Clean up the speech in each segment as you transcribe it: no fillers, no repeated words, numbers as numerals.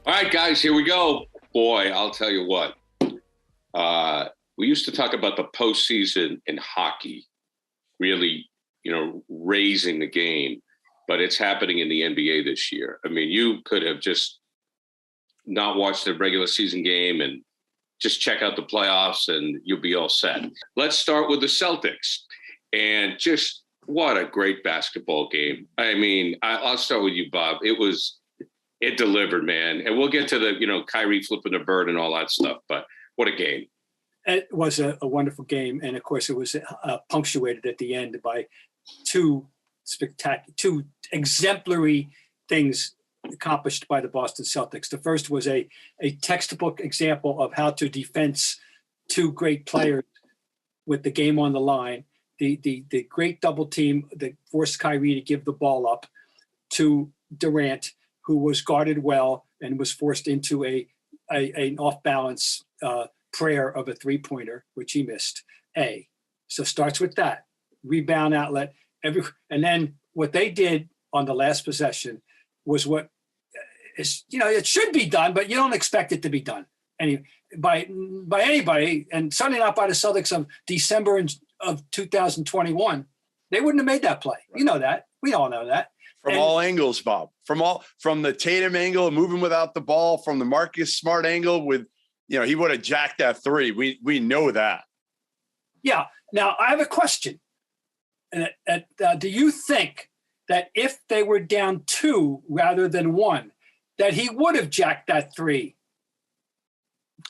All right, guys, here we go. Boy, I'll tell you what. We used to talk about the postseason in hockey, really, raising the game, but it's happening in the NBA this year. I mean, you could have just not watched the regular season game and just check out the playoffs and you'll be all set. Let's start with the Celtics. And just what a great basketball game. I mean, I'll start with you, Bob. It delivered, man. And we'll get to the, Kyrie flipping the bird and all that stuff, but what a game. It was a wonderful game. And of course it was punctuated at the end by two exemplary things accomplished by the Boston Celtics. The first was a textbook example of how to defense two great players with the game on the line. The great double team that forced Kyrie to give the ball up to Durant, who was guarded well and was forced into an off-balance prayer of a three-pointer, which he missed. So starts with that. Rebound outlet. And then what they did on the last possession was what is, it should be done, but you don't expect it to be done by anybody, and certainly not by the Celtics of December of 2021. They wouldn't have made that play. Right. You know that. We all know that. From all angles, Bob. From the Tatum angle, moving without the ball, from the Marcus Smart angle with, he would have jacked that three. We know that. Yeah. Now I have a question. Do you think that if they were down 2 rather than 1, that he would have jacked that three?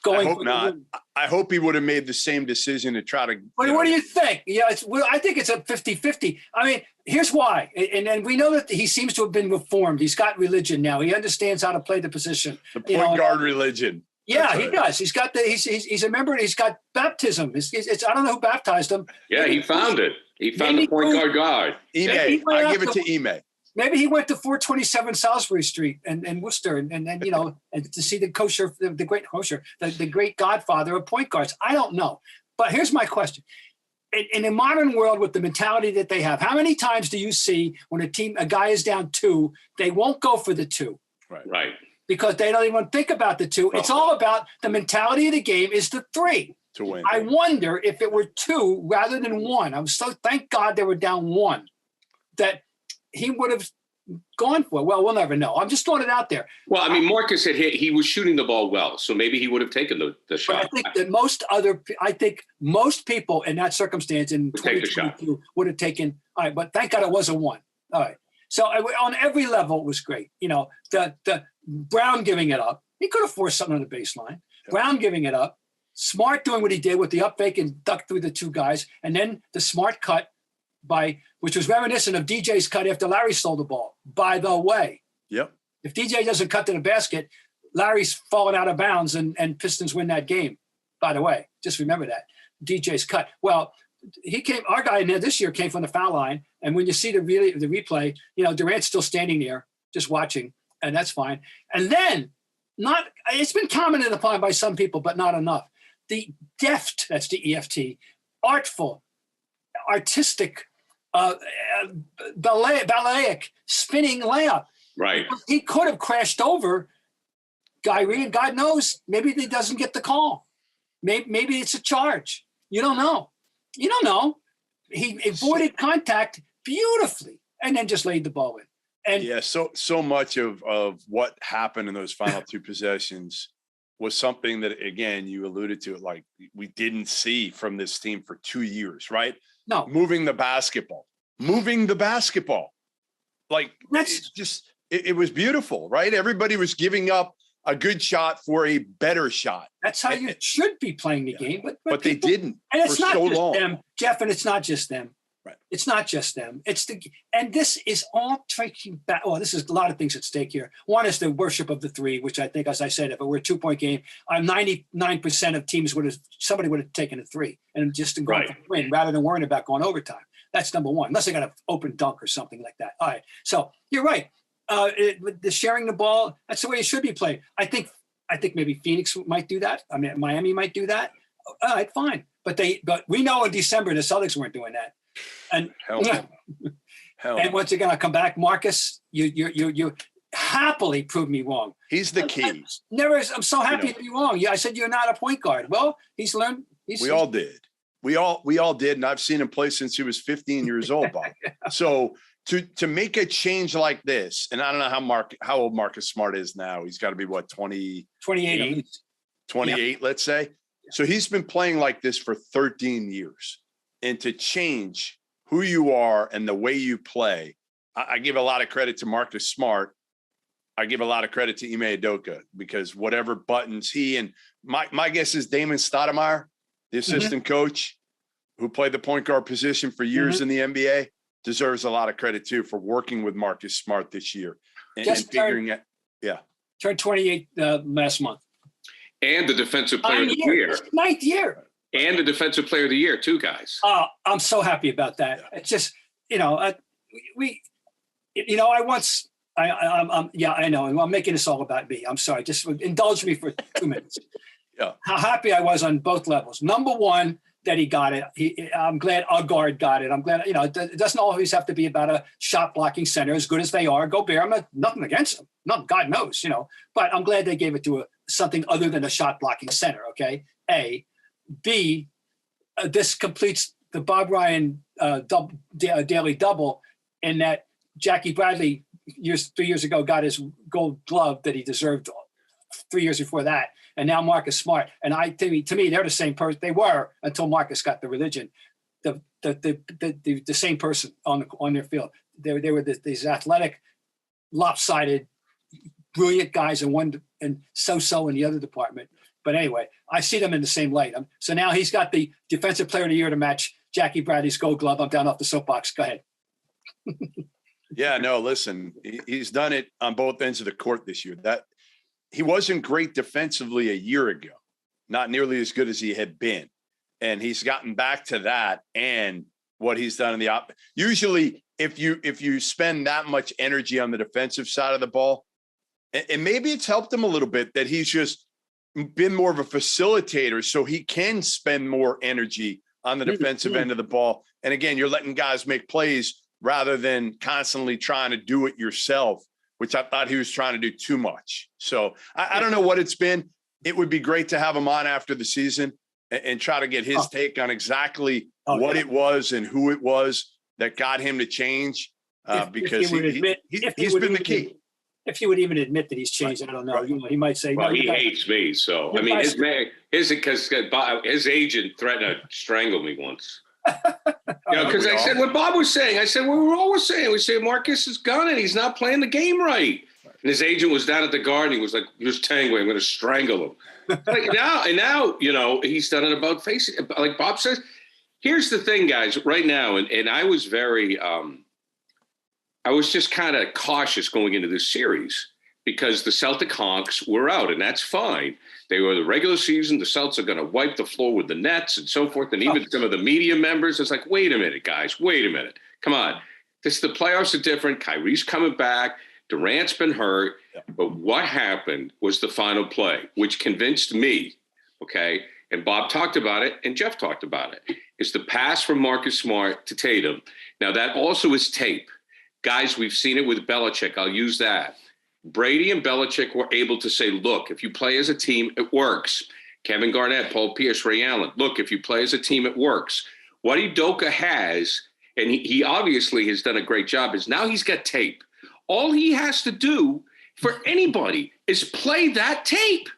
I hope not. I hope he would have made the same decision to try to. What do you think? Yeah, I think it's a 50-50. I mean, here's why. And we know that he seems to have been reformed. He's got religion now. He understands how to play the position. The point guard religion. Yeah, he does. He's got he's a member. He's got baptism. It's I don't know who baptized him. Yeah, he found it. He found the point guard. Ime, I give it to Ime. Maybe he went to 427 Salisbury Street and Worcester and and to see the great godfather of point guards. I don't know. But here's my question. In a modern world with the mentality that they have, how many times do you see when a guy is down 2, they won't go for the 2? Right. Because they don't even think about the 2. It's all about the mentality of the game is the 3. To win. I wonder if it were 2 rather than 1. Thank God they were down 1. That he would have gone for. Well, we'll never know. I'm just throwing it out there. Well, I mean, Marcus said he was shooting the ball well, so maybe he would have taken the shot. But I think most people in that circumstance in 2022 would have taken. All right, but thank God it was a 1. All right. So on every level, it was great. The Brown giving it up. He could have forced something on the baseline. Yeah. Brown giving it up. Smart doing what he did with the up fake and duck through the 2 guys, and then the smart cut which was reminiscent of DJ's cut after Larry stole the ball. By the way, yep. If DJ doesn't cut to the basket, Larry's falling out of bounds and Pistons win that game. By the way, just remember that DJ's cut. Well, our guy in there this year came from the foul line, and when you see the replay, Durant's still standing there just watching, and that's fine. And then it's been commented upon by some people, but not enough. The deft, that's the EFT, artful, artistic, balletic spinning layup. Right. He could have crashed over Kyrie, and God knows, maybe he doesn't get the call. Maybe it's a charge. You don't know. He avoided contact beautifully and then just laid the ball in. And yeah, so much of what happened in those final 2 possessions was something that, again, you alluded to it, like we didn't see from this team for 2 years, right? No. Moving the basketball. Like it was beautiful, right? Everybody was giving up a good shot for a better shot. That's how you should be playing the game. But they didn't and it's for not so just long. Them, Jeff, and it's not just them. Right. It's not just them. And this is all taking back. Well, this is a lot of things at stake here. One is the worship of the 3, which I think, as I said, if it were a 2-point game, 99% of teams somebody would have taken a 3 and just gone for the win rather than worrying about going overtime. That's number one, unless they got an open dunk or something like that. All right. So you're right. The sharing the ball, that's the way it should be played. I think maybe Phoenix might do that. I mean, Miami might do that. All right, fine. But we know in December the Celtics weren't doing that. And Hell no. And once again, I come back, Marcus. You happily proved me wrong. He's the key. I'm so happy to be wrong. Yeah, I said you're not a point guard. Well, he's learned. We all did. We all did, and I've seen him play since he was 15 years old, Bob. So to make a change like this, and I don't know how old Marcus Smart is now. He's got to be what, 28, 28, let's say. So he's been playing like this for 13 years, and to change who you are and the way you play, I give a lot of credit to Marcus Smart. I give a lot of credit to Ime Udoka, because whatever buttons he and my guess is Damon Stoudemire, the assistant coach who played the point guard position for years in the NBA, deserves a lot of credit too for working with Marcus Smart this year and figuring it. Yeah. Turned 28 last month. And the defensive player of the year. 9th year. And the defensive player of the year too, guys. Oh, I'm so happy about that. Yeah. It's just, I know. And I'm making this all about me. I'm sorry. Just indulge me for 2 minutes. Yeah. How happy I was on both levels. Number one, that he got it. I'm glad our guard got it. I'm glad, it doesn't always have to be about a shot blocking center, as good as they are. Go Bear. I'm nothing against them. Not God knows, but I'm glad they gave it to something other than a shot blocking center. Okay. A. B. This completes the Bob Ryan daily double, in that Jackie Bradley 3 years ago got his gold glove that he deserved 3 years before that. And now Marcus Smart. And to me, they're the same person. They were until Marcus got the religion. The same person on their field. They were these athletic, lopsided, brilliant guys in one and so in the other department. But anyway, I see them in the same light. So now he's got the defensive player of the year to match Jackie Bradley's gold glove. I'm down off the soapbox. Go ahead. Yeah, no, listen, he's done it on both ends of the court this year. That he wasn't great defensively a year ago, not nearly as good as he had been. And he's gotten back to that, and what he's done in the usually if you spend that much energy on the defensive side of the ball, and maybe it's helped him a little bit that he's just been more of a facilitator, so he can spend more energy on the defensive end of the ball. And again, you're letting guys make plays rather than constantly trying to do it yourself, which I thought he was trying to do too much. So I don't know what it's been. It would be great to have him on after the season and try to get his take on exactly what it was and who it was that got him to change, because he's been the key. If he would even admit that he's changed, I don't know. Right. He might say, "Well, he hates me." So I mean, his agent threatened to strangle me once. Because I said what Bob was saying. I said what we were always saying. We say Marcus is gone and he's not playing the game right. And his agent was down at the garden. He was like, "Here's Tanguay. I'm going to strangle him." now, he's done it about facing. Like Bob says, here's the thing, guys. Right now, and I was very. I was just kind of cautious going into this series because the Celtic honks were out, and that's fine. They were the regular season. The Celtics are going to wipe the floor with the Nets and so forth. And even some of the media members, it's like, wait a minute, guys, wait a minute. Come on. The playoffs are different. Kyrie's coming back. Durant's been hurt. Yeah. But what happened was the final play, which convinced me, okay, and Bob talked about it and Jeff talked about it, is the pass from Marcus Smart to Tatum. Now, that also is tape. Guys, we've seen it with Belichick. I'll use that. Brady and Belichick were able to say, look, if you play as a team, it works. Kevin Garnett, Paul Pierce, Ray Allen. Look, if you play as a team, it works. What Udoka has, and he obviously has done a great job, is now he's got tape. All he has to do for anybody is play that tape.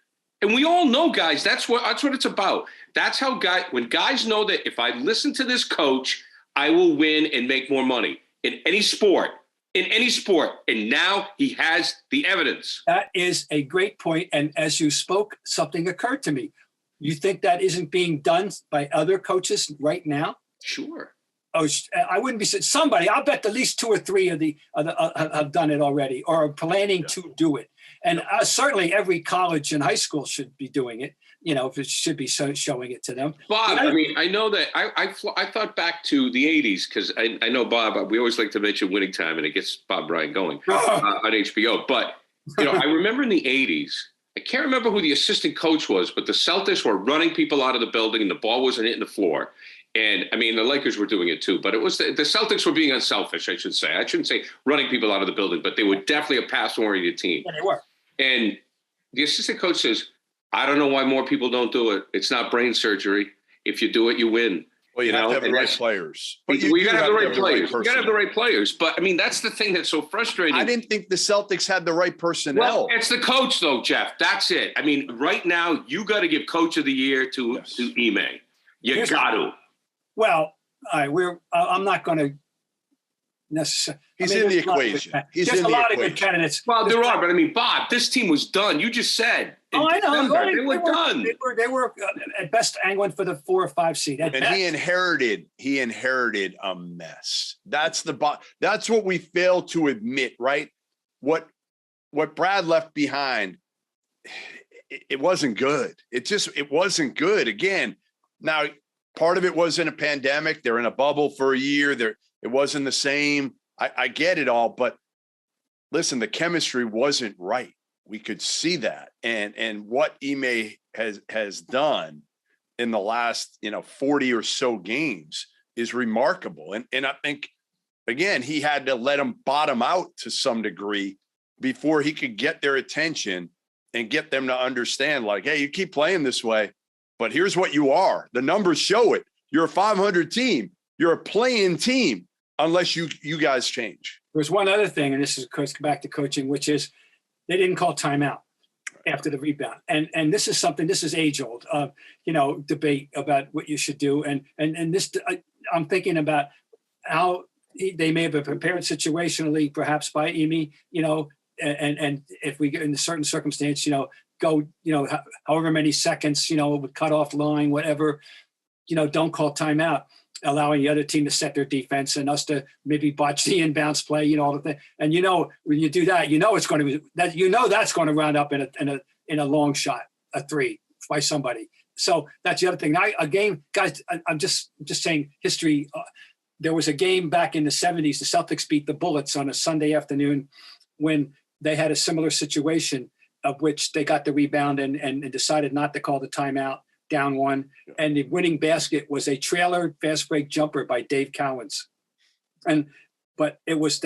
And we all know, guys, that's what it's about. That's how when guys know that if I listen to this coach, I will win and make more money. In any sport. And now he has the evidence. That is a great point. And as you spoke, something occurred to me. You think that isn't being done by other coaches right now? Sure. Oh, I wouldn't be somebody. I'll bet at least 2 or 3 of the have done it already or are planning to do it. And certainly every college and high school should be doing it. If it should be showing it to them. Bob, I know that I thought back to the 80s because I know, Bob, we always like to mention Winning Time and it gets Bob Bryant going on HBO. But, I remember in the 80s, I can't remember who the assistant coach was, but the Celtics were running people out of the building and the ball wasn't hitting the floor. And I mean, the Lakers were doing it too, but it was the Celtics were being unselfish, I should say. I shouldn't say running people out of the building, but they were definitely a pass-oriented team. Yeah, they were. And the assistant coach says, I don't know why more people don't do it. It's not brain surgery. If you do it, you win. Well, you have to have the right players. But you got to have the right players. You got to have the right players. But I mean, that's the thing that's so frustrating. I didn't think the Celtics had the right personnel. Well, it's the coach, though, Jeff. That's it. I mean, right now, you got to give Coach of the Year to Ime. You got to. Well, I'm not going to necessarily. He's in the equation. There's a lot of good candidates. Well, there are, but I mean, Bob, this team was done. You just said. I know. They were done. They were at best angling for the 4 or 5 seed. And he inherited a mess. That's what we fail to admit, right? What Brad left behind, it wasn't good. It wasn't good. Again, now part of it was in a pandemic. They're in a bubble for a year. It wasn't the same. I get it all, but listen, the chemistry wasn't right. We could see that. And what Ime has done in the last, 40 or so games is remarkable. And I think, again, he had to let them bottom out to some degree before he could get their attention and get them to understand, like, hey, you keep playing this way, but here's what you are. The numbers show it. You're a 500 team. You're a playing team unless you guys change. There's one other thing, and this is, of course, back to coaching, which is they didn't call timeout after the rebound. And this is something, this is age old, debate about what you should do. And this, I'm thinking about how they may have been prepared situationally, perhaps by Ime, and if we get in a certain circumstance, go, however many seconds, with cutoff line, whatever, don't call timeout, allowing the other team to set their defense and us to maybe botch the inbounds play, all the thing. And when you do that, it's going to be that, that's going to round up in a long shot, a 3 by somebody. So that's the other thing. A game, guys, I'm just saying history. There was a game back in the 70s. The Celtics beat the Bullets on a Sunday afternoon when they had a similar situation of which they got the rebound and decided not to call the timeout, down 1. And the winning basket was a trailer fast break jumper by Dave Cowens. But it was,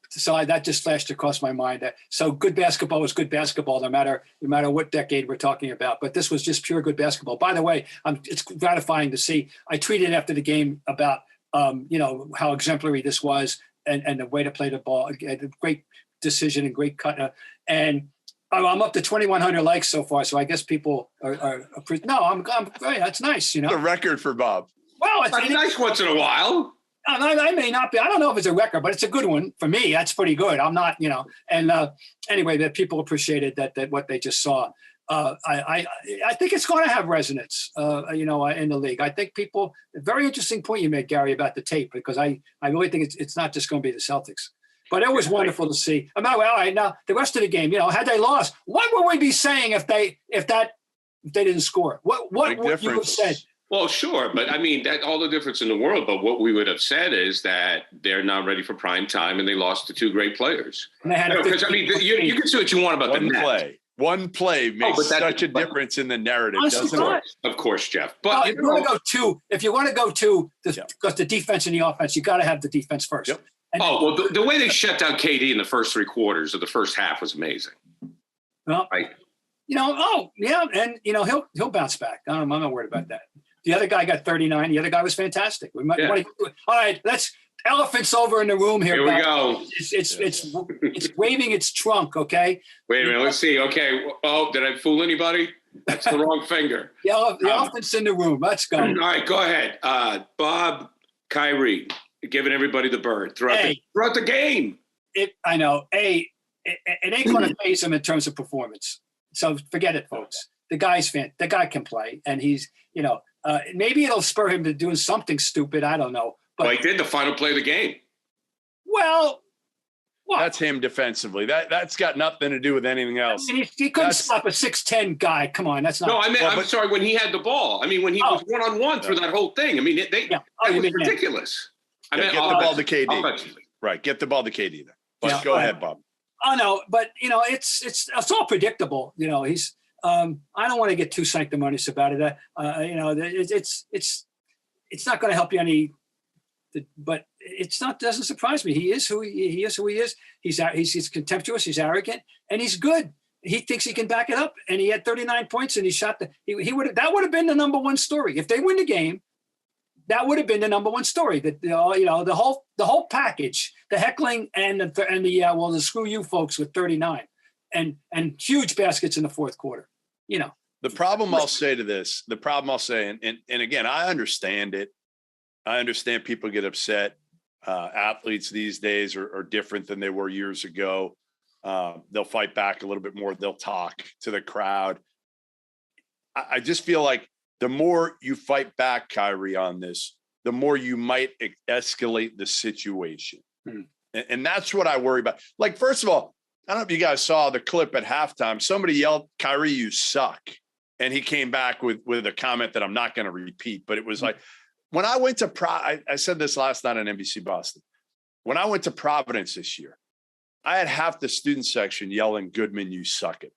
so that just flashed across my mind. So good basketball is good basketball, no matter what decade we're talking about. But this was just pure good basketball. By the way, it's gratifying to see. I tweeted after the game about, how exemplary this was and the way to play the ball. A great decision and great cut. And I'm up to 2,100 likes so far, so I guess people are no, I'm great. That's nice, The record for Bob. Well, it's nice once in a while. I may not be. I don't know if it's a record, but it's a good one for me. That's pretty good. I'm not, And anyway, that people appreciated that what they just saw. I think it's going to have resonance, in the league. I think people. Very interesting point you made, Gary, about the tape, because I really think it's not just going to be the Celtics. But it was wonderful to see. All right, now the rest of the game, had they lost, what would we be saying if they didn't score? What would you have said? Well, sure, but I mean that all the difference in the world. But what we would have said is that they're not ready for prime time, and they lost to 2 great players. Because you can say what you want about the net. One play makes such a difference in the narrative, doesn't it? Of course, Jeff. But if you want to go two, because the defense and the offense, you got to have the defense first. Yep. The way they shut down KD in the first 3 quarters of the first half was amazing. Well, right. And he'll bounce back. I'm not worried about that. The other guy got 39. The other guy was fantastic. All right, let's elephants over in the room here. Here we go. It's waving its trunk. Okay. Wait a minute. Let's see. Okay. Oh, did I fool anybody? That's the wrong finger. The elephant's in the room. Let's go. All right, go ahead. Bob, Kyrie. Giving everybody the bird throughout the game. I know. It ain't going to phase him in terms of performance. So forget it, folks. The guy can play, and he's, maybe it'll spur him to doing something stupid. I don't know. But he did the final play of the game. Well, what? That's him defensively. That's got nothing to do with anything else. I mean, he couldn't stop a 6'10" guy. Come on, that's not. No, I'm sorry. When he had the ball, when he was 1-on-1 through that whole thing. That was ridiculous. Get the ball to KD. Right, get the ball to KD then. But go ahead, Bob. Oh no, but it's all predictable. He's. I don't want to get too sanctimonious about it. It's not going to help you any. But doesn't surprise me. He is who he is. He's contemptuous. He's arrogant, and he's good. He thinks he can back it up, and he had 39 points, and he shot that would have been the number one story if they win the game. That would have been the number one story. That the whole package, the heckling and the screw you folks with 39, and huge baskets in the fourth quarter. The problem I'll say, and again, I understand it. I understand people get upset. Athletes these days are different than they were years ago. They'll fight back a little bit more. They'll talk to the crowd. I just feel like the more you fight back, Kyrie, on this, the more you might escalate the situation. And that's what I worry about. Like, first of all, I don't know if you guys saw the clip at halftime. Somebody yelled, "Kyrie, you suck." And he came back with a comment that I'm not going to repeat, but it was like, when I went to I said this last night on NBC Boston. When I went to Providence this year, I had half the student section yelling, "Goodman, you suck at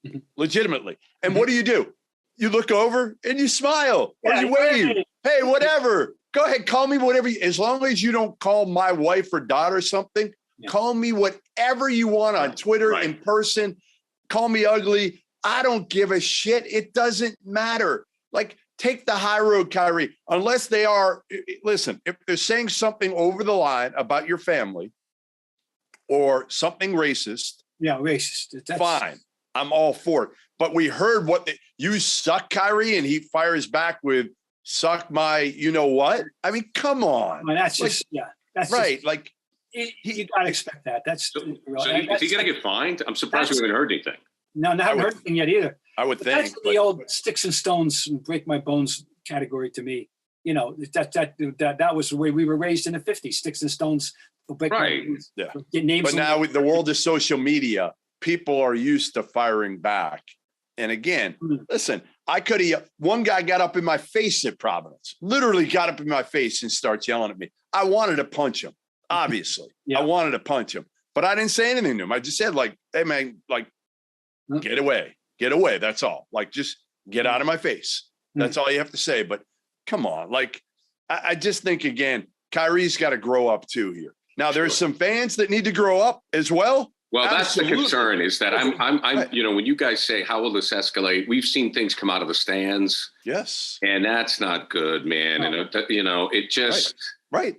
me." Legitimately. And what do? You look over and you smile or you wave. Hey, whatever. Go ahead. Call me whatever. As long as you don't call my wife or daughter something, call me whatever you want on Twitter, in person. Call me ugly. I don't give a shit. It doesn't matter. Like, take the high road, Kyrie, unless they are, listen, if they're saying something over the line about your family or something racist. Yeah, racist. That's fine. I'm all for it. But we heard you suck, Kyrie, and he fires back with suck my, you know what? I mean, come on. Well, that's like, just, yeah. That's right. Just, like, you got to expect that. That's so is he going to get fined? I'm surprised we haven't heard anything. No, I haven't heard anything yet either. I would think. That's the old sticks and stones and break my bones category to me. That was the way we were raised in the 50s. Sticks and stones. Right. Yeah. Get names. But now with the world of social media, people are used to firing back. And again, listen, one guy got up in my face at Providence, literally got up in my face and starts yelling at me. I wanted to punch him, obviously. I wanted to punch him, but I didn't say anything to him. I just said, like, hey, man, like, get away. That's all. Like, just get out of my face. That's all you have to say. But come on. Like, I just think, again, Kyrie's got to grow up too here. Now, there's some fans that need to grow up as well. Well, Absolutely. That's the concern is that I'm when you guys say, how will this escalate? We've seen things come out of the stands. Yes. And that's not good, man. And, it just, right.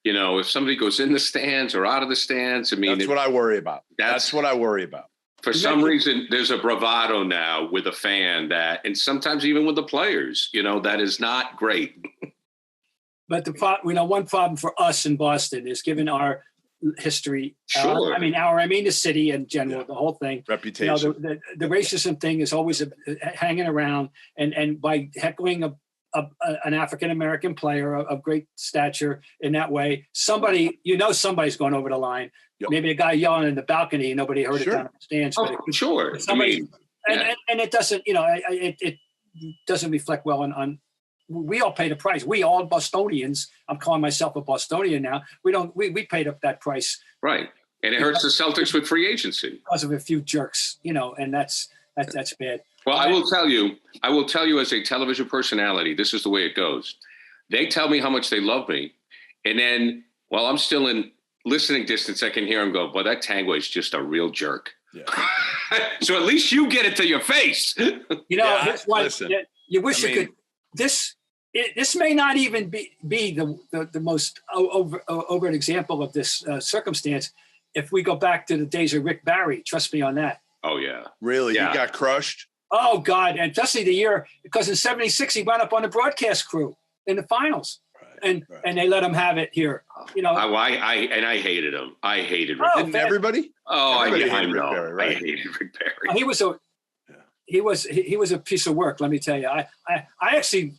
If somebody goes in the stands or out of the stands, I mean, that's what I worry about. That's what I worry about. For some reason, there's a bravado now with a fan and sometimes even with the players, that is not great. But one problem for us in Boston is given our history. Sure. The city in general, the whole thing. Reputation. The racism thing is always hanging around, and by heckling an African-American player of great stature in that way, somebody's going over the line. Yep. Maybe a guy yelling in the balcony and nobody heard it down in the stands. Oh, sure. And it doesn't, it doesn't reflect well on. We all pay the price. We all Bostonians. I'm calling myself a Bostonian now. We paid up that price. Right. And it hurts the Celtics with free agency. Because of a few jerks, and that's bad. Well, I will tell you as a television personality, this is the way it goes. They tell me how much they love me. And then while I'm still in listening distance, I can hear them go, boy, that Tanguay is just a real jerk. Yeah. So at least you get it to your face. That's why you wish you could. This may not even be the most overt example of this circumstance. If we go back to the days of Rick Barry, trust me on that. Oh yeah, really? Yeah. He got crushed. Oh God, and especially the year because in '76 he wound up on the broadcast crew in the finals, and they let him have it here. I hated him. I hated Rick. Didn't everybody? Oh, everybody I hated know. Rick Barry, right? I hated Rick Barry. He was a piece of work. Let me tell you. I actually,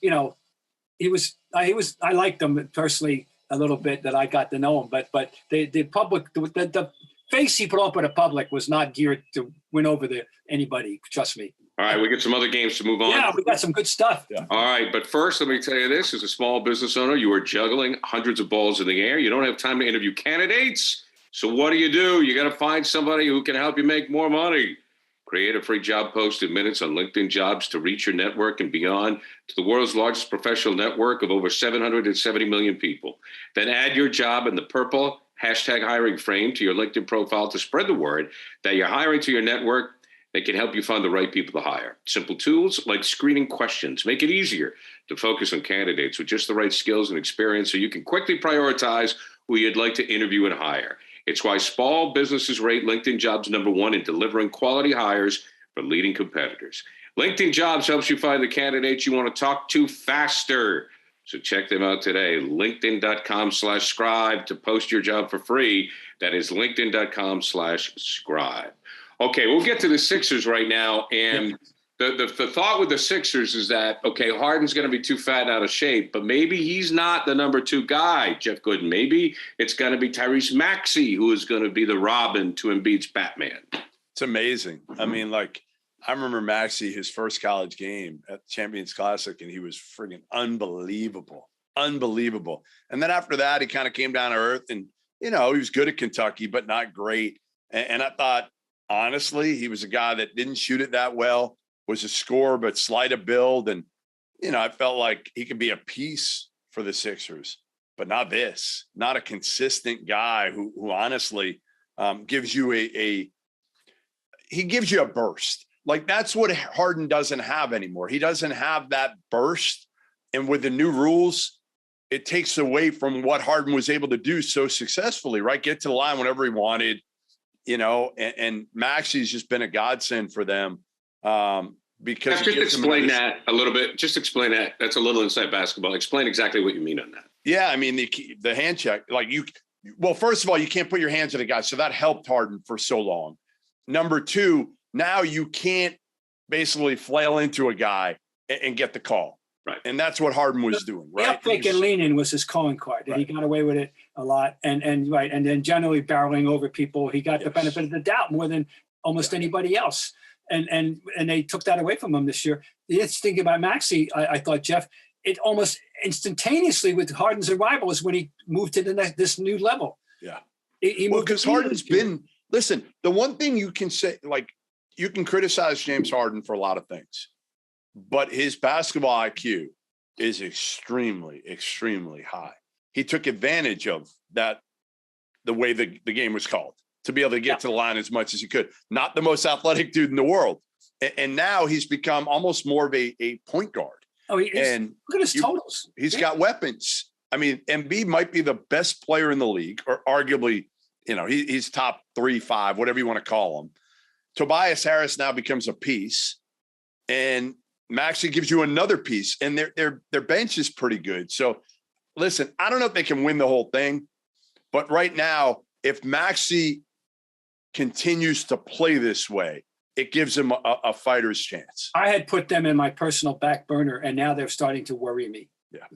I liked him personally a little bit that I got to know him, but the public, the face he put up with the public was not geared to win over anybody. Trust me. All right, we got some other games to move on. Yeah, we got some good stuff. Yeah. All right, but first, let me tell you this: as a small business owner, you are juggling hundreds of balls in the air. You don't have time to interview candidates. So what do? You got to find somebody who can help you make more money. Create a free job post in minutes on LinkedIn Jobs to reach your network and beyond to the world's largest professional network of over 770 million people. Then add your job in the purple #hiring frame to your LinkedIn profile to spread the word that you're hiring to your network that can help you find the right people to hire. Simple tools like screening questions make it easier to focus on candidates with just the right skills and experience so you can quickly prioritize who you'd like to interview and hire. It's why small businesses rate LinkedIn Jobs #1 in delivering quality hires for leading competitors. LinkedIn Jobs helps you find the candidates you want to talk to faster. So check them out today. LinkedIn.com/scribe to post your job for free. That is LinkedIn.com/scribe. Okay, we'll get to the Sixers right now. And the thought with the Sixers is that, okay, Harden's going to be too fat and out of shape, but maybe he's not the number 2 guy, Jeff Goodman. Maybe it's going to be Tyrese Maxey who is going to be the Robin to Embiid's Batman. It's amazing. I mean, like, I remember Maxey, his first college game at the Champions Classic, and he was friggin' unbelievable. And then after that, he kind of came down to earth and, he was good at Kentucky, but not great. And I thought, honestly, he was a guy that didn't shoot it that well, was a scorer, but slight of build. And, I felt like he could be a piece for the Sixers, but not a consistent guy who honestly gives you he gives you a burst. Like, that's what Harden doesn't have anymore. He doesn't have that burst. And with the new rules, it takes away from what Harden was able to do so successfully, right? Get to the line whenever he wanted, and Maxey's just been a godsend for them. Because just explain that a little bit. Just explain that. That's a little inside basketball. Explain exactly what you mean on that. Yeah, I mean, the hand check, like first of all, you can't put your hands on a guy. So that helped Harden for so long. Number 2, now you can't basically flail into a guy and get the call. Right. And that's what Harden was doing, right? Yeah, fake and leaning was his calling card. And He got away with it a lot. And then generally barreling over people. He got the benefit of the doubt more than almost anybody else. And they took that away from him this year. The interesting thing about Maxey, I thought, Jeff, it almost instantaneously with Harden's arrival is when he moved to this new level. Yeah. He moved because Harden's been, listen, the one thing you can say, like, you can criticize James Harden for a lot of things, but his basketball IQ is extremely, extremely high. He took advantage of that, the way the game was called, to be able to get to the line as much as he could. Not the most athletic dude in the world. And now he's become almost more of a point guard. Oh, look at his totals. He's got weapons. I mean, Embiid might be the best player in the league, or arguably, he's top 3, 5, whatever you want to call him. Tobias Harris now becomes a piece, and Maxey gives you another piece, and their bench is pretty good. So, listen, I don't know if they can win the whole thing, but right now, if Maxey continues to play this way, it gives him a fighter's chance. I had put them in my personal back burner, and now they're starting to worry me. Yeah.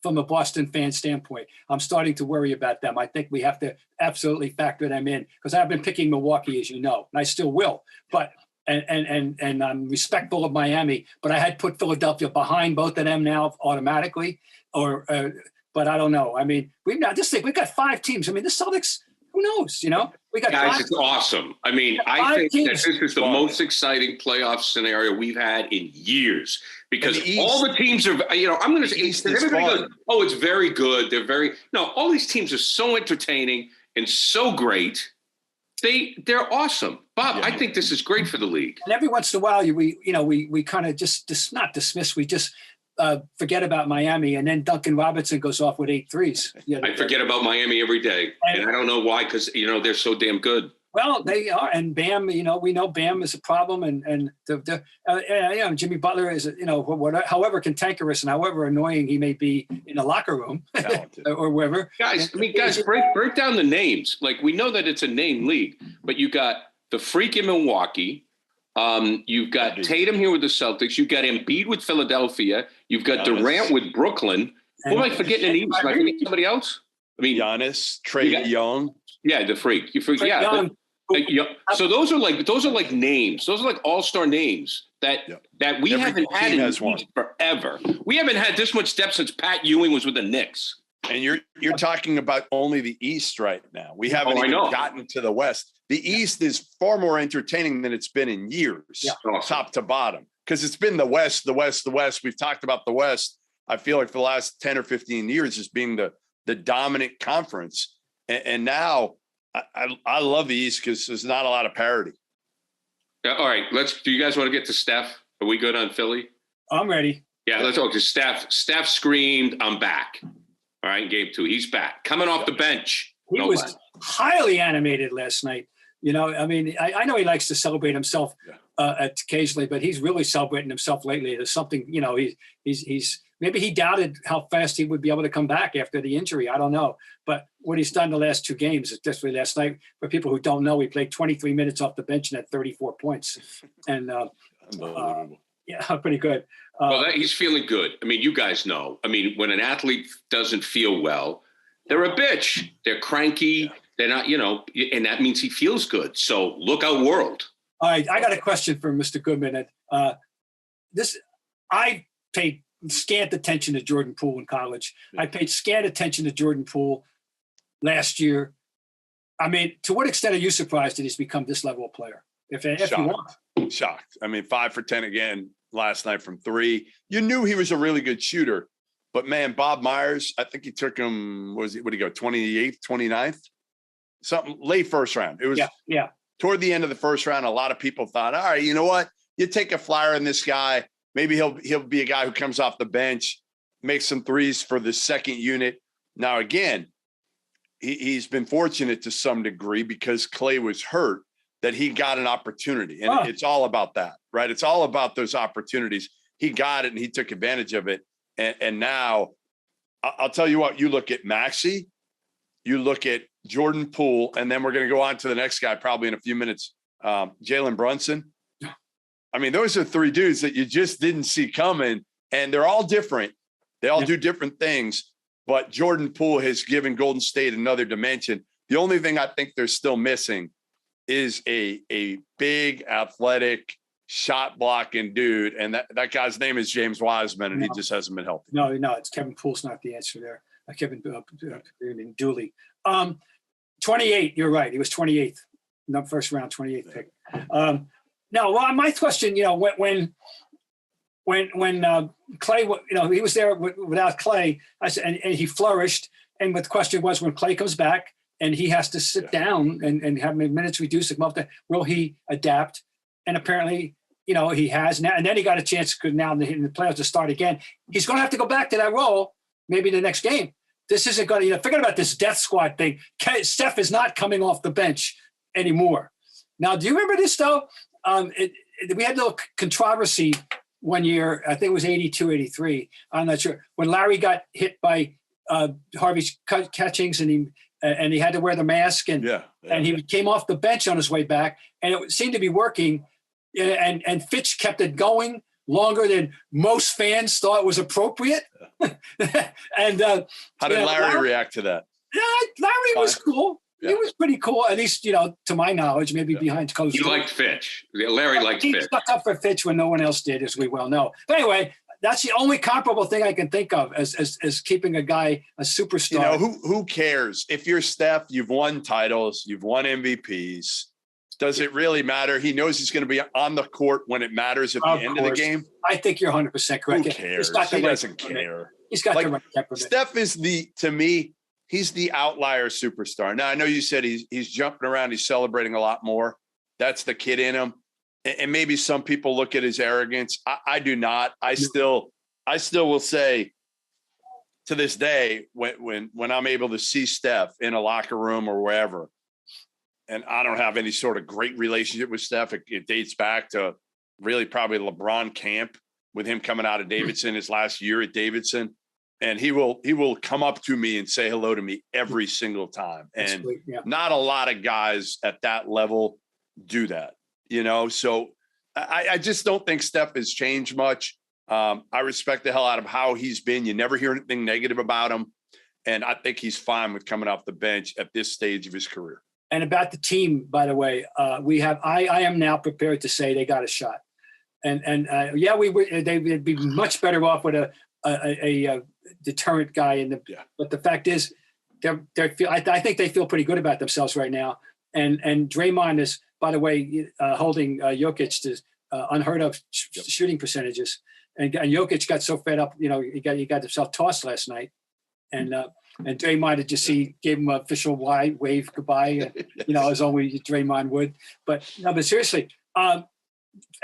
From a Boston fan standpoint, I'm starting to worry about them. I think we have to absolutely factor them in, because I've been picking Milwaukee, as you know, and I still will. But and I'm respectful of Miami, but I had put Philadelphia behind both of them now automatically. But I don't know. I mean, we've got 5 teams. I mean, the Celtics. Who knows? We got guys. It's awesome. I mean, I think that this is the most exciting playoff scenario we've had in years, because all the teams are. I'm going to say everybody goes, "Oh, it's very good." All these teams are so entertaining and so great. They're awesome, Bob. Yeah. I think this is great for the league. And every once in a while, we kind of just not dismiss. We just forget about Miami, and then Duncan Robinson goes off with 8 threes. I forget about Miami every day, and I don't know why, because they're so damn good. Well, they are, and Bam. We know Bam is a problem, and Jimmy Butler is, however cantankerous and however annoying he may be in the locker room or wherever. Guys, break down the names. Like, we know that it's a name league, but you got the freak in Milwaukee. You've got Tatum here with the Celtics. You've got Embiid with Philadelphia. You've got Durant with Brooklyn. Who am I forgetting the names? Am I forgetting somebody else? I mean, Giannis, Trae Young. Yeah, the freak. You forget. Yeah. So those are like names. Those are like all-star names that we haven't had in forever. We haven't had this much depth since Pat Ewing was with the Knicks. And you're talking about only the East right now. We haven't even gotten to the West. The East is far more entertaining than it's been in years, top to bottom, because it's been the West. We've talked about the West, I feel like, for the last 10 or 15 years as being the dominant conference. And now I love the East because there's not a lot of parity. Yeah, all right, do you guys want to get to Steph? Are we good on Philly? I'm ready. Yeah, let's talk to Steph. Steph screamed, "I'm back." All right, game 2. He's back. Coming off the bench. He was highly animated last night. You know, I mean, I know he likes to celebrate himself occasionally, but he's really celebrating himself lately. There's something, you know, he's maybe he doubted how fast he would be able to come back after the injury. I don't know. But what he's done the last 2 games, especially last night, for people who don't know, he played 23 minutes off the bench and had 34 points. And yeah, pretty good. He's feeling good. I mean, you guys know. I mean, when an athlete doesn't feel well, they're a bitch. They're cranky. They're not, you know, and that means he feels good. So look out, world. All right, I got a question for Mr. Goodman. I paid scant attention to Jordan Poole in college. I paid scant attention to Jordan Poole last year. I mean, to what extent are you surprised that he's become this level of player? If you want. Shocked. I mean, 5 for 10 again last night from 3. You knew he was a really good shooter, but man, Bob Myers, I think he took him, what did he go, 28th, 29th? Something late first round. It was toward the end of the first round. A lot of people thought, all right, you know what? You take a flyer on this guy. Maybe he'll be a guy who comes off the bench, makes some threes for the second unit. Now, again, he's been fortunate to some degree because Clay was hurt, that he got an opportunity. And it's all about that, right? It's all about those opportunities. He got it and he took advantage of it. And now I'll tell you what, you look at Maxey, you look at Jordan Poole, and then we're going to go on to the next guy probably in a few minutes, Jalen Brunson. I mean, those are 3 dudes that you just didn't see coming, and they're all different. They all do different things, but Jordan Poole has given Golden State another dimension. The only thing I think they're still missing is a big, athletic, shot-blocking dude, and that guy's name is James Wiseman, and he just hasn't been healthy. No, it's Kevin Poole's not the answer there. Kevin Dooley. 28, you're right. He was 28th, not first round, 28th pick. Now, my question, you know, when Clay, you know, he was there without Clay, I said, and he flourished. And the question was, when Clay comes back and he has to sit down and have minutes reduced, will he adapt? And apparently, you know, he has now. And then he got a chance now in the playoffs to start again. He's going to have to go back to that role maybe the next game. This isn't going to, you know, forget about this death squad thing. Steph is not coming off the bench anymore. Now, do you remember this, though? We had a little controversy one year. I think it was 82, 83. I'm not sure. When Larry got hit by Harvey's catchings and he had to wear the mask and he came off the bench on his way back, and it seemed to be working. And Fitch kept it going longer than most fans thought was appropriate. And how did Larry react to that? Yeah, Larry was cool. Yeah. He was pretty cool, at least, you know, to my knowledge, maybe behind closed doors. You liked Fitch. Larry liked Fitch. He stuck up for Fitch when no one else did, as we well know. But anyway, that's the only comparable thing I can think of as keeping a guy a superstar. You know, who cares? If you're Steph, you've won titles, you've won MVPs. Does it really matter? He knows he's going to be on the court when it matters at the end of the game. I think you're 100% correct. Who cares? He doesn't care. He's got the right temperament. Steph is to me, he's the outlier superstar. Now, I know you said he's jumping around. He's celebrating a lot more. That's the kid in him. And maybe some people look at his arrogance. I do not. I still will say to this day, when I'm able to see Steph in a locker room or wherever, and I don't have any sort of great relationship with Steph. It dates back to really probably LeBron camp with him coming out of Davidson his last year at Davidson. And he will come up to me and say hello to me every single time. And not a lot of guys at that level do that, you know? So I just don't think Steph has changed much. I respect the hell out of how he's been. You never hear anything negative about him. And I think he's fine with coming off the bench at this stage of his career. And about the team, by the way, I am now prepared to say they got a shot. And they'd be much better off with a deterrent guy in the. Yeah. But the fact is, I think they feel pretty good about themselves right now. And Draymond is, by the way, holding Jokic to unheard of shooting percentages. And Jokic got so fed up, he got himself tossed last night. And Draymond had just gave him an official wave goodbye, as only Draymond would. But seriously,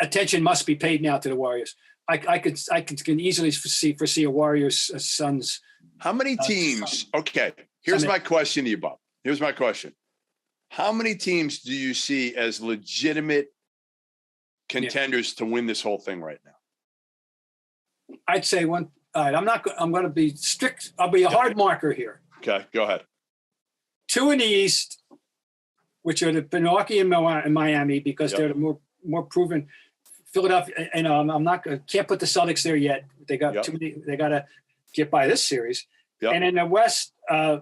attention must be paid now to the Warriors. I can easily foresee a Warriors Suns. How many teams? Okay, here's my question to you, Bob. Here's my question. How many teams do you see as legitimate contenders to win this whole thing right now? I'd say one. All right, I'm going to be strict. I'll be a hard marker here. Okay, go ahead. 2 in the East, which are the Milwaukee and Miami, because they're the more proven. Philadelphia, can't put the Celtics there yet. They got too many. They got to get by this series. Yep. And in the West,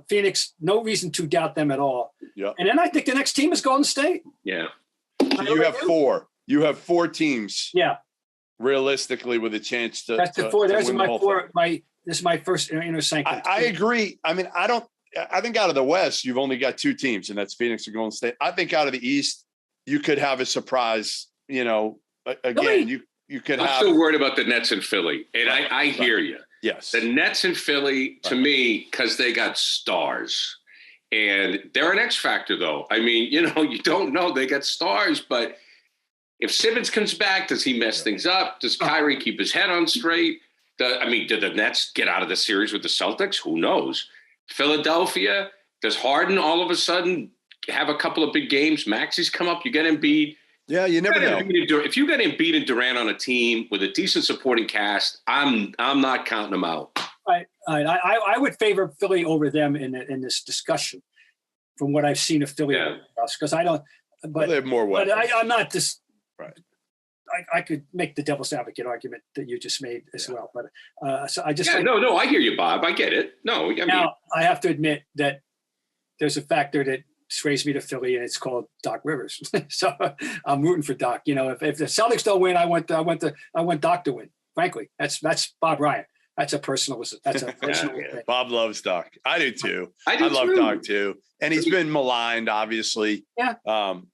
Phoenix, no reason to doubt them at all. Yep. And then I think the next team is Golden State. Yeah. So you have 4. You have 4 teams. Yeah. Realistically, with a chance to. That's the 4. There's my 4. This is my first inner sanctum. I agree. I mean, I think out of the West, you've only got 2 teams, and that's Phoenix and Golden State. I think out of the East, you could have a surprise. Again, you could have. I'm still worried about the Nets and Philly, and I hear you. Yes. The Nets and Philly, to me, because they got stars. And they're an X factor, though. I mean, you don't know. They got stars. But if Simmons comes back, does he mess things up? Does Kyrie keep his head on straight? Did the Nets get out of the series with the Celtics? Who knows? Philadelphia, does Harden all of a sudden have a couple of big games? Maxey's come up. You get Embiid. Yeah, you never know. If you got Embiid and Durant on a team with a decent supporting cast, I'm not counting them out. I would favor Philly over them in this discussion, from what I've seen of Philly, because I don't. But they have more weapons. But I'm not just right. I could make the devil's advocate argument that you just made as well, but so I just no, I hear you, Bob. I get it. No, I have to admit that there's a factor that sways me to Philly, and it's called Doc Rivers. So I'm rooting for Doc. If the Celtics don't win, I want Doc to win. Frankly, that's Bob Ryan. That's a personal thing. Bob loves Doc. I do too. I love Doc too, and he's been maligned, obviously. Yeah.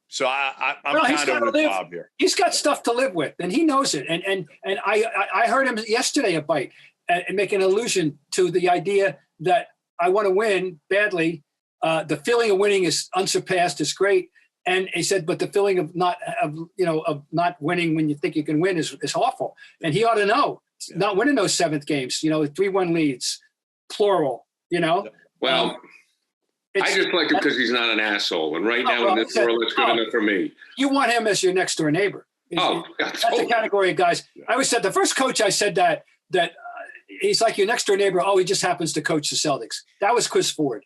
So I'm kind of with Bob here. He's got stuff to live with, and he knows it. And I heard him yesterday at Bite and make an allusion to the idea that I want to win badly. The feeling of winning is unsurpassed. It's great. And he said, but the feeling of not winning when you think you can win is awful. And he ought to know. Not winning those 7th games, 3-1 leads, plural, Well, I just like him because he's not an asshole. And right now in this world, it's good enough for me. You want him as your next door neighbor. That's the category of guys. I always said, the first coach I said that he's like your next door neighbor. Oh, he just happens to coach the Celtics. That was Chris Ford.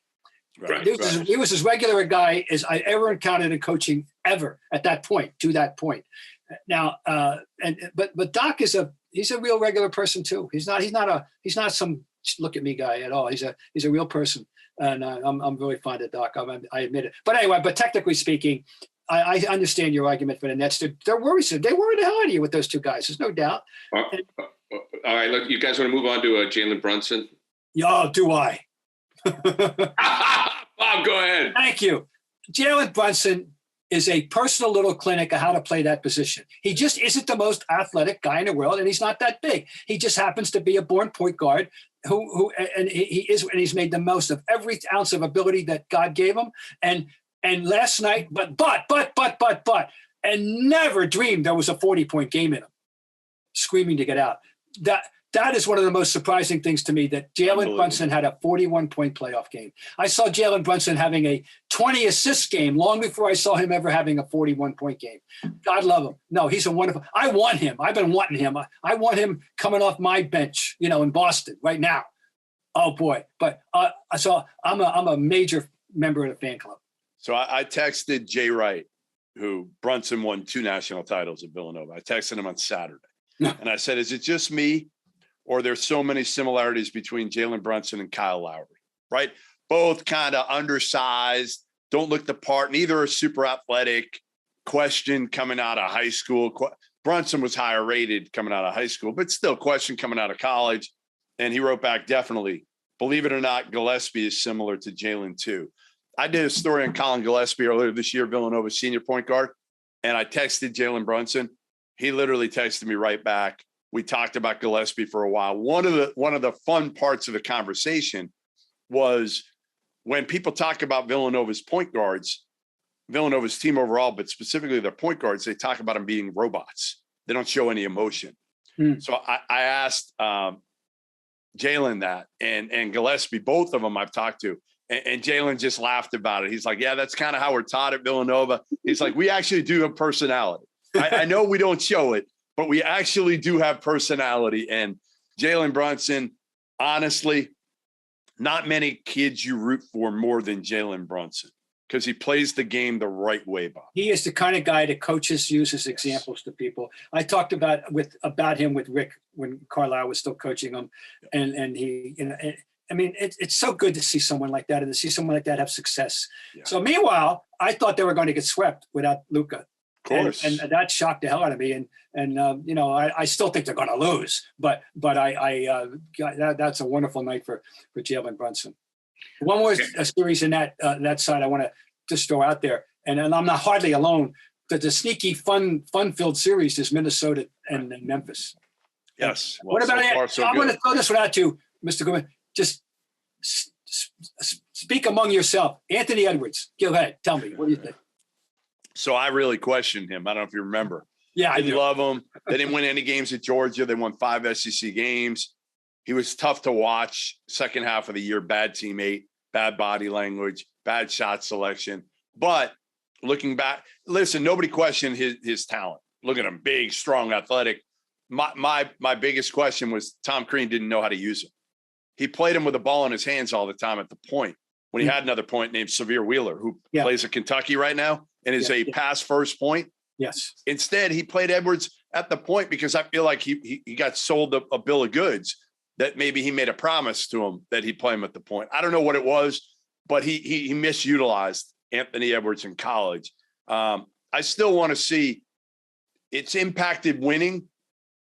Right. He was as regular a guy as I ever encountered in coaching ever to that point. Now, but Doc he's a real regular person too. He's not some look at me guy at all. He's a real person, and I'm really fond of Doc. I admit it. But anyway, technically speaking, I understand your argument for the Nets. They're worrisome. They worry the hell out of you with those 2 guys. There's no doubt. All right, look, you guys want to move on to Jalen Brunson? Yeah, do I? Bob, go ahead. Thank you. Jalen Brunson is a personal little clinic of how to play that position. He just isn't the most athletic guy in the world, and he's not that big. He just happens to be a born point guard he's made the most of every ounce of ability that God gave him. And last night, but and never dreamed there was a 40-point game in him, screaming to get out. That is one of the most surprising things to me, that Jalen Brunson had a 41-point playoff game. I saw Jalen Brunson having a 20-assist game long before I saw him ever having a 41-point game. God love him. No, he's a wonderful – I want him. I've been wanting him. I want him coming off my bench, in Boston right now. Oh, boy. But so I'm a major member of the fan club. So I texted Jay Wright, who Brunson won 2 national titles at Villanova. I texted him on Saturday. And I said, is it just me, or there's so many similarities between Jalen Brunson and Kyle Lowry, right? Both kind of undersized, don't look the part. Neither are super athletic. Question coming out of high school. Brunson was higher rated coming out of high school, but still question coming out of college. And he wrote back, definitely. Believe it or not, Gillespie is similar to Jalen too. I did a story on Colin Gillespie earlier this year, Villanova's senior point guard, and I texted Jalen Brunson. He literally texted me right back. We talked about Gillespie for a while. One of the fun parts of the conversation was when people talk about Villanova's point guards, Villanova's team overall, but specifically their point guards, they talk about them being robots. They don't show any emotion. So I asked Jalen that and Gillespie, both of them I've talked to, and Jalen just laughed about it. He's like, yeah, that's kind of how we're taught at Villanova. He's like, we actually do have personality. I know we don't show it, but we actually do have personality. And Jalen Brunson, honestly, not many kids you root for more than Jalen Brunson because he plays the game the right way, Bob. He is the kind of guy that coaches use as examples to people. I talked about him with Rick when Carlisle was still coaching him, and he, I mean, it's so good to see someone like that and to see someone like that have success. Yeah. So meanwhile, I thought they were going to get swept without Luka. Of course. And that shocked the hell out of me. And I still think they're going to lose, but that's a wonderful night for Jalen Brunson. One more series in that side I want to just throw out there, and I'm not hardly alone. That the sneaky, fun-filled series is Minnesota and Memphis. Yes. Well, what about it? I'm going to throw this one out to Mr. Goodman. Just speak among yourself. Anthony Edwards. Go ahead. Tell me. What do you think? So I really questioned him. I don't know if you remember. Yeah, I didn't love him. They didn't win any games at Georgia. They won 5 SEC games. He was tough to watch. Second half of the year, bad teammate, bad body language, bad shot selection. But looking back, listen, nobody questioned his talent. Look at him, big, strong, athletic. My biggest question was Tom Crean didn't know how to use him. He played him with the ball in his hands all the time at the point. When he had another point named Severe Wheeler, who plays at Kentucky right now and is a pass first point. Yes. Instead, he played Edwards at the point because I feel like he got sold a bill of goods that maybe he made a promise to him that he'd play him at the point. I don't know what it was, but he misutilized Anthony Edwards in college. I still want to see it's impacted winning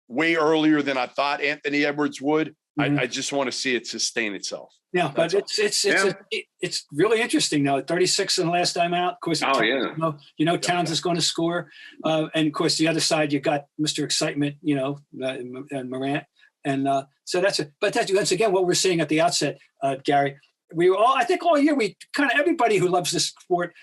way earlier than I thought Anthony Edwards would. Mm-hmm. I just want to see it sustain itself. Yeah, but it's really interesting now. 36 in the last time out. Of course, Towns is going to score, and of course the other side you got Mr. Excitement, and Morant, and so that's it. But that's once again what we're seeing at the outset, Gary. I think all year we kind of everybody who loves this sport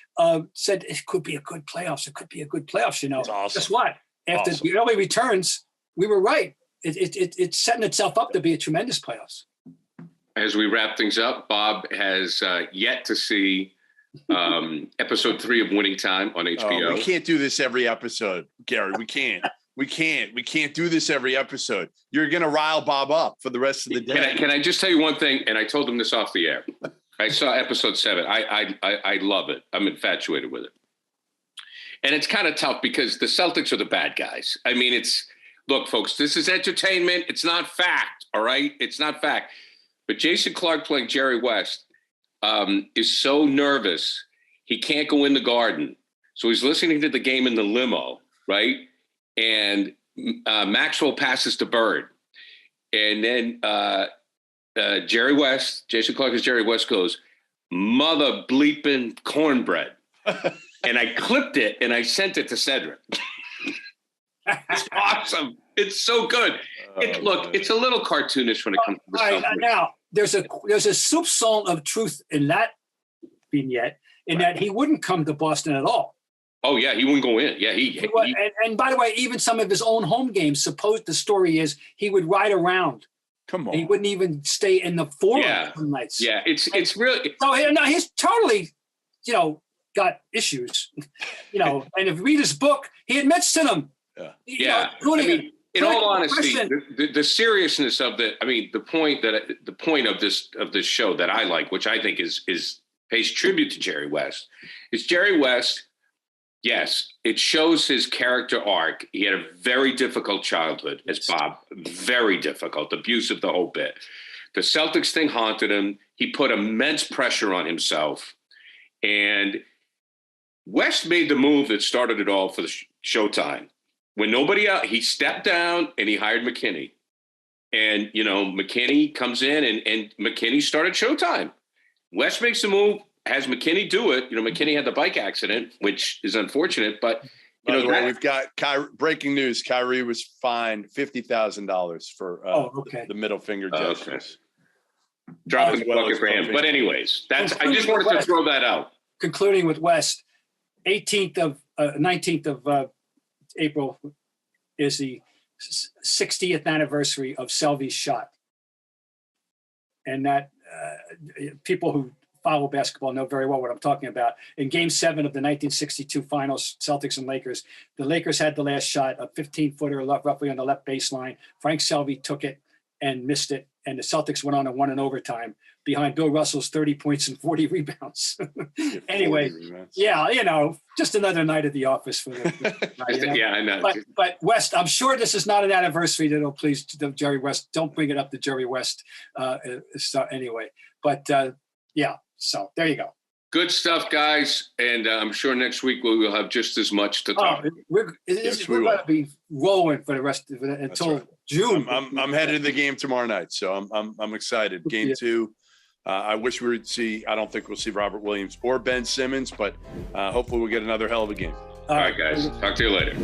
said it could be a good playoffs. It could be a good playoffs. Awesome. Guess what? After the early returns, we were right. It's setting itself up to be a tremendous playoffs. As we wrap things up, Bob has yet to see episode 3 of Winning Time on HBO. We can't do this every episode, Gary. We can't. We can't do this every episode. You're going to rile Bob up for the rest of the day. Can I just tell you one thing? And I told him this off the air. I saw episode 7. I love it. I'm infatuated with it. And it's kind of tough because the Celtics are the bad guys. I mean, look, folks, this is entertainment. It's not fact, all right? It's not fact. But Jason Clark playing Jerry West is so nervous, he can't go in the Garden. So he's listening to the game in the limo, right? And Maxwell passes to Bird. And then Jason Clark as Jerry West goes, mother bleeping cornbread. And I clipped it and I sent it to Cedric. It's awesome. It's so good. It's a little cartoonish when it comes to the Celtics. Now, there's a soupçon of truth in that vignette, that he wouldn't come to Boston at all. Oh yeah, he wouldn't go in. Yeah, and by the way, even some of his own home games. The story is he would ride around. Come on, he wouldn't even stay in the forum some nights. Yeah, it's really. So no, he's totally, got issues. And if you read his book, he admits to them. Yeah. In all honesty, the seriousness of the point of this show that I like, which I think pays tribute to Jerry West, is Jerry West. Yes, it shows his character arc. He had a very difficult childhood, as Bob, very difficult, abusive, the whole bit. The Celtics thing haunted him. He put immense pressure on himself, and West made the move that started it all for the Showtime. When nobody else, he stepped down and he hired McKinney. And, McKinney comes in and McKinney started Showtime. West makes the move, has McKinney do it. McKinney had the bike accident, which is unfortunate, but by the way, we've got breaking news. Kyrie was fined $50,000 for the middle finger gestures. Dropping the bucket for him. But anyways, I just wanted to throw that out. Concluding with West, 19th of April is the 60th anniversary of Selby's shot. And that people who follow basketball know very well what I'm talking about. In Game 7 of the 1962 Finals, Celtics and Lakers, the Lakers had the last shot, a 15-footer roughly on the left baseline. Frank Selby took it and missed it, and the Celtics went on and won in overtime behind Bill Russell's 30 points and 40 rebounds. Anyway, just another night at the office for the Yeah, I know. But West, I'm sure this is not an anniversary that'll please Jerry West. Don't bring it up to Jerry West. Anyway, but so there you go. Good stuff, guys. And I'm sure next week we will have just as much to talk. We're going to be rolling for the rest of it until June. I'm headed to the game tomorrow night, so I'm excited. Game 2. I wish we would see. I don't think we'll see Robert Williams or Ben Simmons, but hopefully we'll get another hell of a game. All right, guys. Talk to you later.